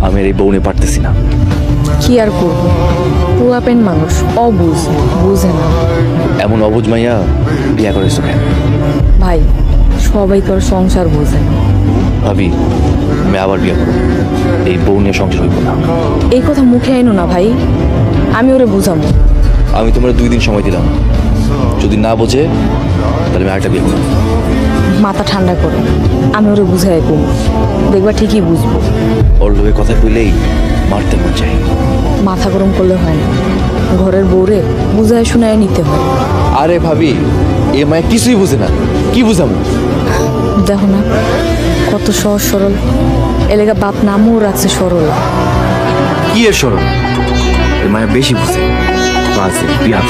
আমি আর এই বউ নিয়ে পারতেছি না। কি আর করবো, পোলাপেন মানুষ অবুঝ, বুঝে না। এমন অবুঝ মাইয়া বিয়া করেছো কেন? ভাই সবাই তো আর সংসার বোঝে না। ভাবি আমি আবার বিয়া করবো, এই বউ নিয়ে সংসার হইব না। এই কথা মুখে আইনো না ভাই, আমি ওরে বুঝাবো। আমি তোমার 2 দিন সময় দিলাম, যদি না বোঝে তাহলে আমি আরেকটা বিয়ে করবো। মাথা ঠান্ডা করো, আমি ওরে বুঝাই কম, দেখবা ঠিকই বুঝবো। ওর লোকে কথা কইলেই মারতে মন চাই। মাথা গরম করলে হয় না, ঘরের বউরে বুঝায় শুনায় নিতে হয়। আরে ভাবি এ মায়া কিছুই বুঝে না, কি বুঝাবো? দেখো না কত সহজ সরল, এলাকা বাপ নামও রাখছে সরল। কি এর সরল? এ মায়া বেশি বুঝে, বাজে বিয়া